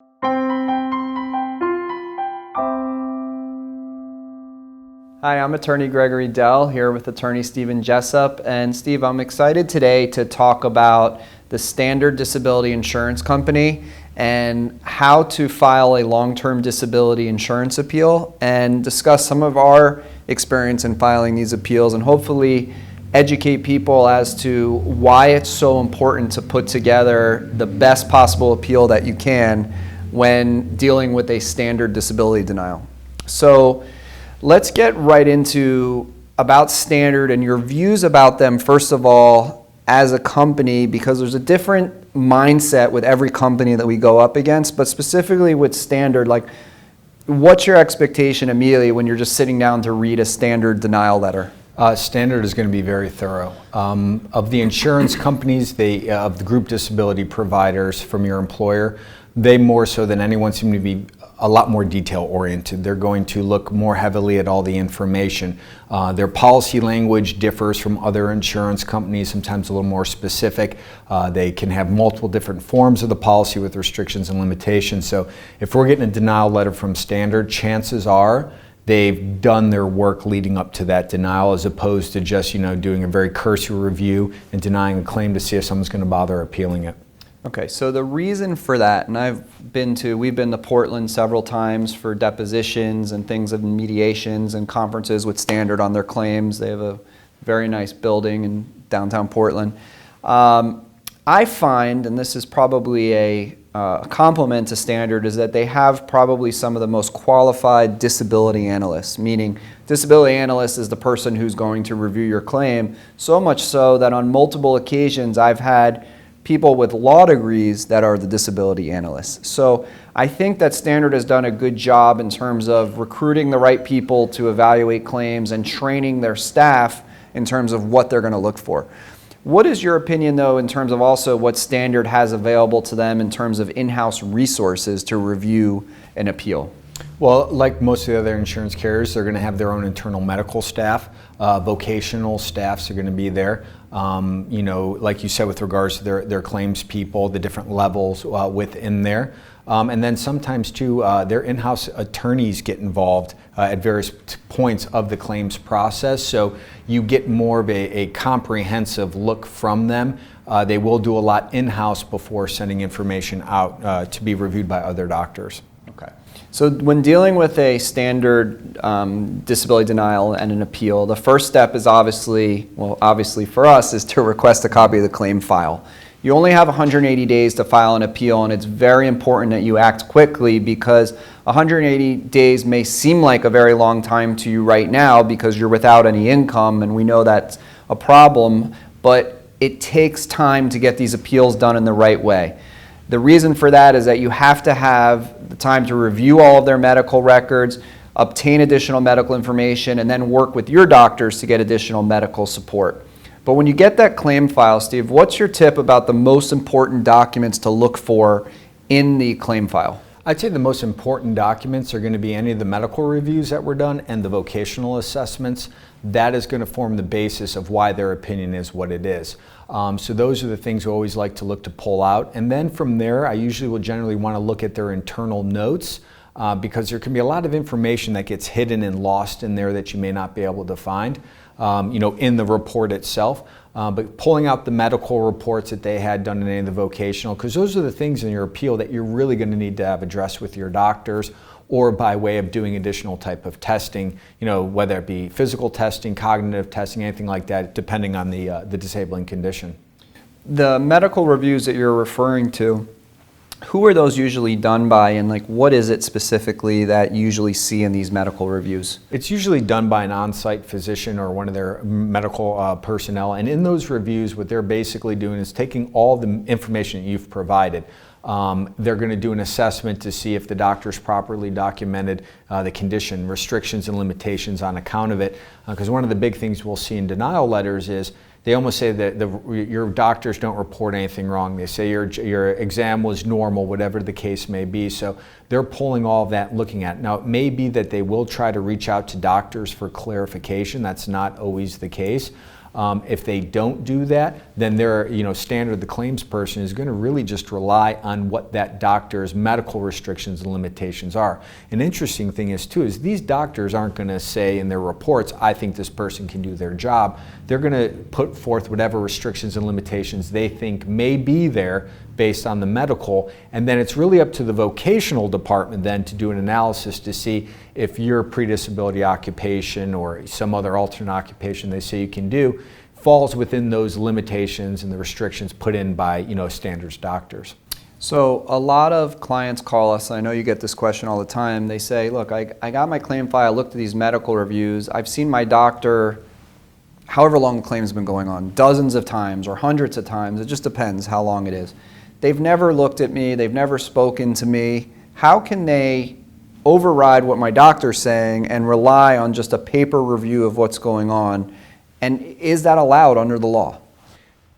Hi, I'm attorney Gregory Dell here with attorney Stephen Jessup. And Steve, I'm excited today to talk about the Standard Disability Insurance Company and how to file a long-term disability insurance appeal and discuss some of our experience in filing these appeals and hopefully educate people as to why it's so important to put together the best possible appeal that you can when dealing with a standard disability denial. So let's get right into about Standard and your views about them, first of all, as a company, because there's a different mindset with every company that we go up against, but specifically with Standard, like, what's your expectation immediately when you're just sitting down to read a Standard denial letter? Standard is going to be very thorough. Of the insurance companies, of the group disability providers from your employer, they more so than anyone seem to be a lot more detail oriented. They're going to look more heavily at all the information. Their policy language differs from other insurance companies, sometimes a little more specific. They can have multiple different forms of the policy with restrictions and limitations. So if we're getting a denial letter from Standard, chances are they've done their work leading up to that denial, as opposed to just doing a very cursory review and denying a claim to see if someone's going to bother appealing it. Okay, so the reason for that, and we've been to Portland several times for depositions and things of mediations and conferences with Standard on their claims. They have a very nice building in downtown Portland. I find, and this is probably a compliment to Standard, is that they have probably some of the most qualified disability analysts, meaning disability analyst is the person who's going to review your claim, so much so that on multiple occasions I've had people with law degrees that are the disability analysts. So I think that Standard has done a good job in terms of recruiting the right people to evaluate claims and training their staff in terms of what they're going to look for. What is your opinion, though, in terms of also what Standard has available to them in terms of in-house resources to review an appeal? Well, like most of the other insurance carriers, they're going to have their own internal medical staff. Vocational staffs are going to be there. Like you said, with regards to their claims people, the different levels within there. And then sometimes, too, their in-house attorneys get involved at various points of the claims process. So you get more of a comprehensive look from them. They will do a lot in-house before sending information out to be reviewed by other doctors. Okay. So when dealing with a standard disability denial and an appeal, the first step is obviously for us, is to request a copy of the claim file. You only have 180 days to file an appeal, and it's very important that you act quickly, because 180 days may seem like a very long time to you right now because you're without any income, and we know that's a problem, but it takes time to get these appeals done in the right way. The reason for that is that you have to have the time to review all of their medical records, obtain additional medical information, and then work with your doctors to get additional medical support. But when you get that claim file, Steve, what's your tip about the most important documents to look for in the claim file? I'd say the most important documents are going to be any of the medical reviews that were done and the vocational assessments. That is going to form the basis of why their opinion is what it is. So those are the things we always like to look to pull out. And then from there, I usually will generally want to look at their internal notes, because there can be a lot of information that gets hidden and lost in there that you may not be able to find, in the report itself. But pulling out the medical reports that they had done in any of the vocational, because those are the things in your appeal that you're really going to need to have addressed with your doctors, or by way of doing additional type of testing, whether it be physical testing, cognitive testing, anything like that, depending on the disabling condition. The medical reviews that you're referring to, who are those usually done by, and what is it specifically that you usually see in these medical reviews? It's usually done by an on-site physician or one of their medical personnel, and in those reviews what they're basically doing is taking all the information that you've provided. They're going to do an assessment to see if the doctor's properly documented the condition, restrictions and limitations on account of it, because one of the big things we'll see in denial letters is they almost say that your doctors don't report anything wrong. They say your exam was normal, whatever the case may be. So they're pulling all of that, looking at it. Now, it may be that they will try to reach out to doctors for clarification. That's not always the case. If they don't do that, then their standard, the claims person, is going to really just rely on what that doctor's medical restrictions and limitations are. An interesting thing is these doctors aren't going to say in their reports, I think this person can do their job. They're going to put forth whatever restrictions and limitations they think may be there based on the medical, and then it's really up to the vocational department then to do an analysis to see if your pre-disability occupation or some other alternate occupation they say you can do falls within those limitations and the restrictions put in by standards doctors. So a lot of clients call us, I know you get this question all the time, they say, look, I got my claim file, looked at these medical reviews, I've seen my doctor however long the claim's been going on, dozens of times or hundreds of times, it just depends how long it is. They've never looked at me, they've never spoken to me. How can they override what my doctor's saying and rely on just a paper review of what's going on? And is that allowed under the law?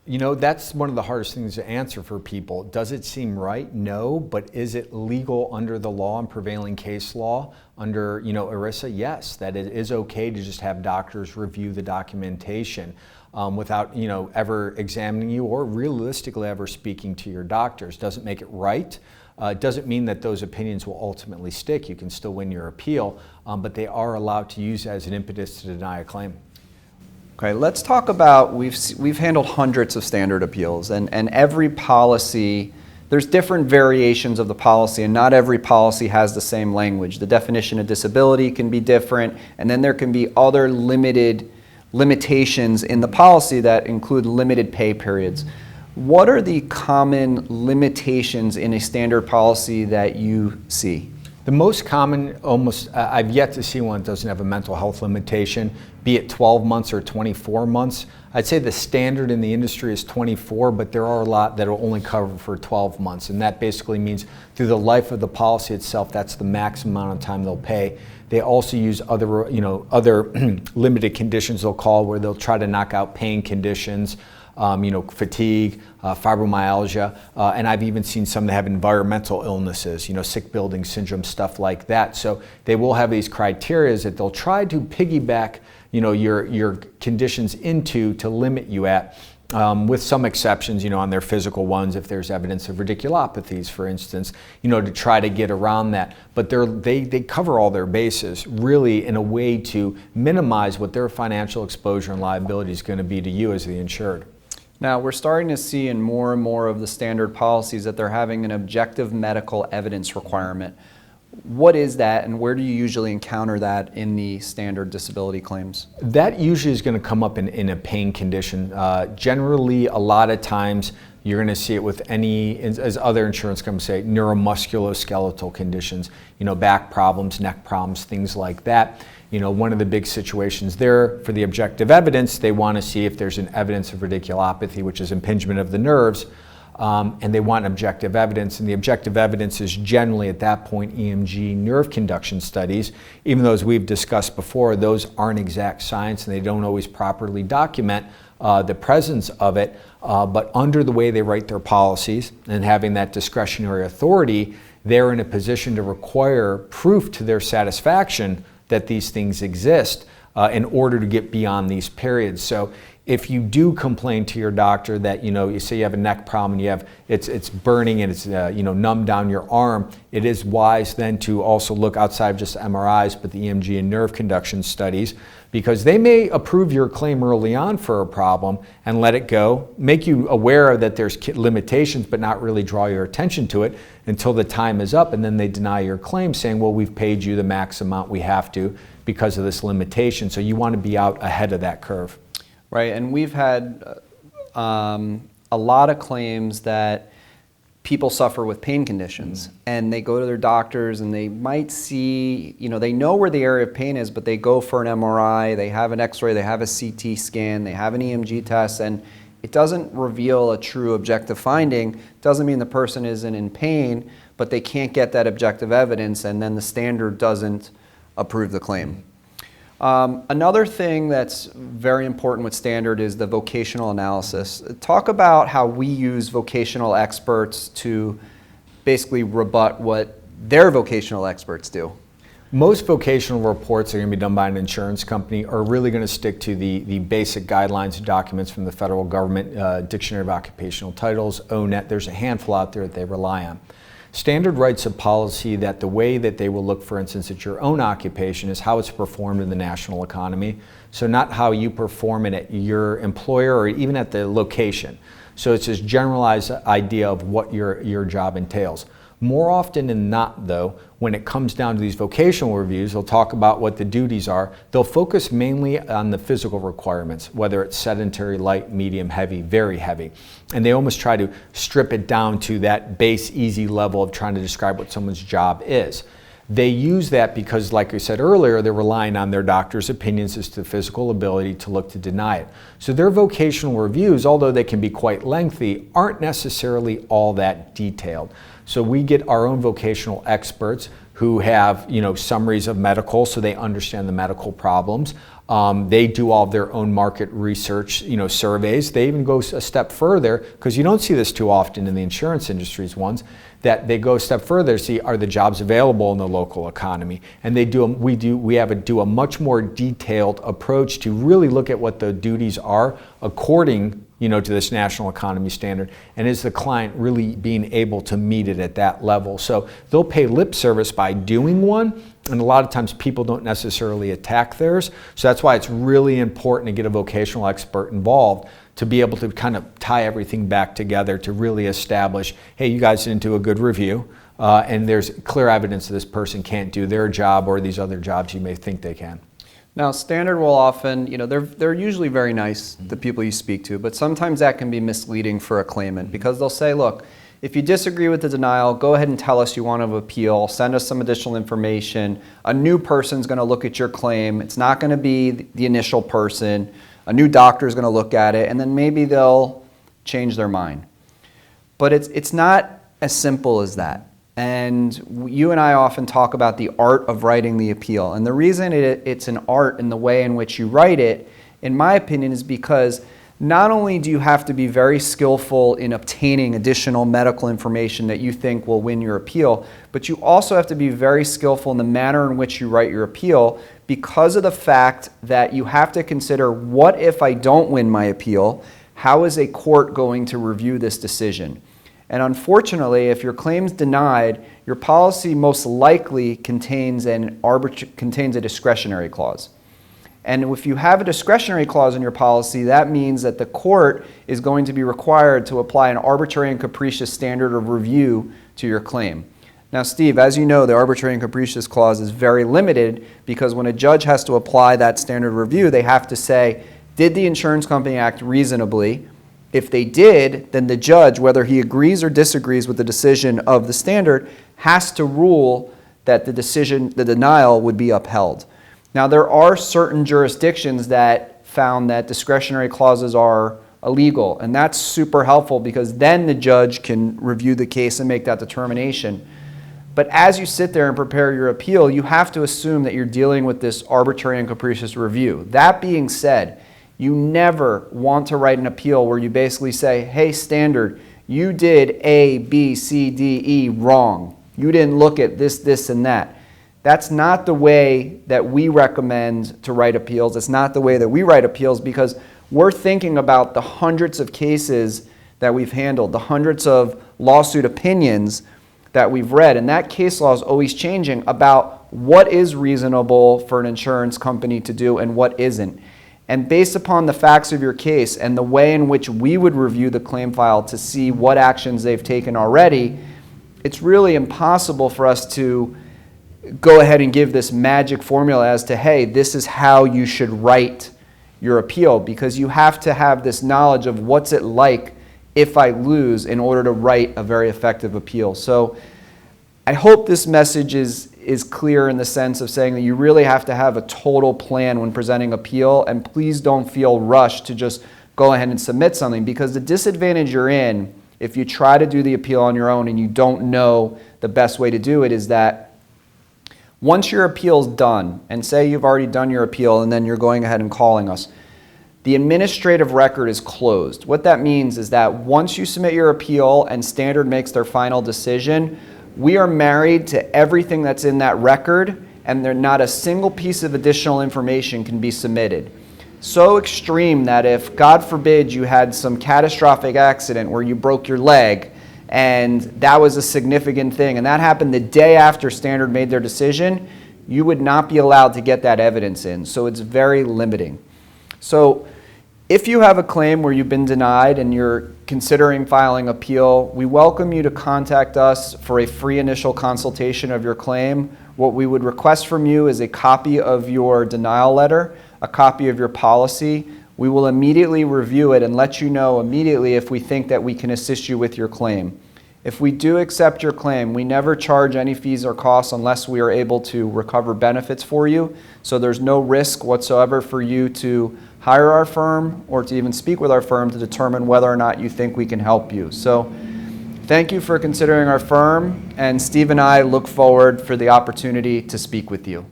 That's one of the hardest things to answer for people. Does it seem right? No, but is it legal under the law and prevailing case law under, ERISA? Yes, that it is okay to just have doctors review the documentation without, ever examining you or realistically ever speaking to your doctors. Doesn't make it right. It doesn't mean that those opinions will ultimately stick. You can still win your appeal, but they are allowed to use as an impetus to deny a claim. Okay, let's talk about, we've handled hundreds of standard appeals, and every policy, there's different variations of the policy, and not every policy has the same language. The definition of disability can be different, and then there can be other limitations in the policy that include limited pay periods. What are the common limitations in a standard policy that you see? The most common, I've yet to see one that doesn't have a mental health limitation, be it 12 months or 24 months. I'd say the standard in the industry is 24, but there are a lot that will only cover for 12 months. And that basically means through the life of the policy itself, that's the maximum amount of time they'll pay. They also use other limited conditions they'll call, where they'll try to knock out pain conditions, fatigue, fibromyalgia, and I've even seen some that have environmental illnesses, sick building syndrome, stuff like that. So they will have these criteria that they'll try to piggyback, your conditions into to limit you at, with some exceptions, on their physical ones, if there's evidence of radiculopathies, for instance, to try to get around that. But they cover all their bases, really, in a way to minimize what their financial exposure and liability is going to be to you as the insured. Now, we're starting to see in more and more of the standard policies that they're having an objective medical evidence requirement. What is that, and where do you usually encounter that in the standard disability claims? That usually is going to come up in a pain condition. Generally, a lot of times, you're going to see it with as other insurance companies say, neuromusculoskeletal conditions, back problems, neck problems, things like that. One of the big situations there for the objective evidence, they want to see if there's an evidence of radiculopathy, which is impingement of the nerves, and they want objective evidence. And the objective evidence is generally at that point EMG nerve conduction studies. Even though, as we've discussed before, those aren't exact science and they don't always properly document the presence of it. But under the way they write their policies and having that discretionary authority, they're in a position to require proof to their satisfaction that these things exist in order to get beyond these periods. So if you do complain to your doctor that, you say you have a neck problem and it's burning and it's numb down your arm, it is wise then to also look outside of just MRIs, but the EMG and nerve conduction studies, because they may approve your claim early on for a problem and let it go, make you aware that there's limitations, but not really draw your attention to it until the time is up, and then they deny your claim saying, well, we've paid you the max amount we have to because of this limitation. So you want to be out ahead of that curve. Right, and we've had a lot of claims that people suffer with pain conditions, and they go to their doctors and they might see, they know where the area of pain is, but they go for an MRI, they have an X-ray, they have a CT scan, they have an EMG test, and it doesn't reveal a true objective finding. Doesn't mean the person isn't in pain, but they can't get that objective evidence, and then the standard doesn't approve the claim. Another thing that's very important with standard is the vocational analysis. Talk about how we use vocational experts to basically rebut what their vocational experts do. Most vocational reports that are going to be done by an insurance company are really going to stick to the basic guidelines and documents from the federal government, Dictionary of Occupational Titles, ONET. There's a handful out there that they rely on. Standard writes a policy that the way that they will look, for instance, at your own occupation is how it's performed in the national economy. So not how you perform it at your employer or even at the location. So it's this generalized idea of what your job entails. More often than not, though, when it comes down to these vocational reviews, they'll talk about what the duties are. They'll focus mainly on the physical requirements, whether it's sedentary, light, medium, heavy, very heavy. And they almost try to strip it down to that base, easy level of trying to describe what someone's job is. They use that because, like I said earlier, they're relying on their doctor's opinions as to physical ability to look to deny it. So their vocational reviews, although they can be quite lengthy, aren't necessarily all that detailed. So we get our own vocational experts who have, summaries of medical, so they understand the medical problems. They do all of their own market research, surveys. They even go a step further, because you don't see this too often in the insurance industry's ones, that they go a step further to see, are the jobs available in the local economy? And we have to do a much more detailed approach to really look at what the duties are according to this national economy standard, and is the client really being able to meet it at that level? So they'll pay lip service by doing one, and a lot of times people don't necessarily attack theirs. So that's why it's really important to get a vocational expert involved to be able to kind of tie everything back together to really establish, hey, you guys didn't do a good review, and there's clear evidence that this person can't do their job or these other jobs you may think they can. Now, standard will often, they're usually very nice, the people you speak to, but sometimes that can be misleading for a claimant, because they'll say, look, if you disagree with the denial, go ahead and tell us you want to appeal, send us some additional information. A new person's going to look at your claim. It's not going to be the initial person. A new doctor is going to look at it, and then maybe they'll change their mind. But it's not as simple as that. And you and I often talk about the art of writing the appeal. And the reason it's an art in the way in which you write it, in my opinion, is because not only do you have to be very skillful in obtaining additional medical information that you think will win your appeal, but you also have to be very skillful in the manner in which you write your appeal, because of the fact that you have to consider, what if I don't win my appeal? How is a court going to review this decision? And unfortunately, if your claim's denied, your policy most likely contains a discretionary clause. And if you have a discretionary clause in your policy, that means that the court is going to be required to apply an arbitrary and capricious standard of review to your claim. Now, Steve, as you know, the arbitrary and capricious clause is very limited, because when a judge has to apply that standard review, they have to say, did the insurance company act reasonably? If they did, then the judge, whether he agrees or disagrees with the decision of the standard, has to rule that the denial would be upheld. Now, there are certain jurisdictions that found that discretionary clauses are illegal, and that's super helpful, because then the judge can review the case and make that determination. But as you sit there and prepare your appeal, you have to assume that you're dealing with this arbitrary and capricious review. That being said, you never want to write an appeal where you basically say, hey, standard, you did A, B, C, D, E wrong. You didn't look at this, and that. That's not the way that we recommend to write appeals. It's not the way that we write appeals, because we're thinking about the hundreds of cases that we've handled, the hundreds of lawsuit opinions that we've read. And that case law is always changing about what is reasonable for an insurance company to do and what isn't. And based upon the facts of your case and the way in which we would review the claim file to see what actions they've taken already, it's really impossible for us to go ahead and give this magic formula as to, hey, this is how you should write your appeal, because you have to have this knowledge of what's it like if I lose in order to write a very effective appeal. So I hope this message is clear in the sense of saying that you really have to have a total plan when presenting appeal, and please don't feel rushed to just go ahead and submit something, because the disadvantage you're in if you try to do the appeal on your own and you don't know the best way to do it is that once your appeal's done, and say you've already done your appeal and then you're going ahead and calling us, the administrative record is closed. What that means is that once you submit your appeal and standard makes their final decision, we are married to everything that's in that record, and there not a single piece of additional information can be submitted. So extreme that if, God forbid, you had some catastrophic accident where you broke your leg, and that was a significant thing, and that happened the day after Standard made their decision, you would not be allowed to get that evidence in. So it's very limiting. So if you have a claim where you've been denied and you're considering filing appeal, we welcome you to contact us for a free initial consultation of your claim. What we would request from you is a copy of your denial letter, a copy of your policy. We will immediately review it and let you know immediately if we think that we can assist you with your claim. If we do accept your claim, we never charge any fees or costs unless we are able to recover benefits for you. So there's no risk whatsoever for you to hire our firm or to even speak with our firm to determine whether or not you think we can help you. So thank you for considering our firm, and Steve and I look forward for the opportunity to speak with you.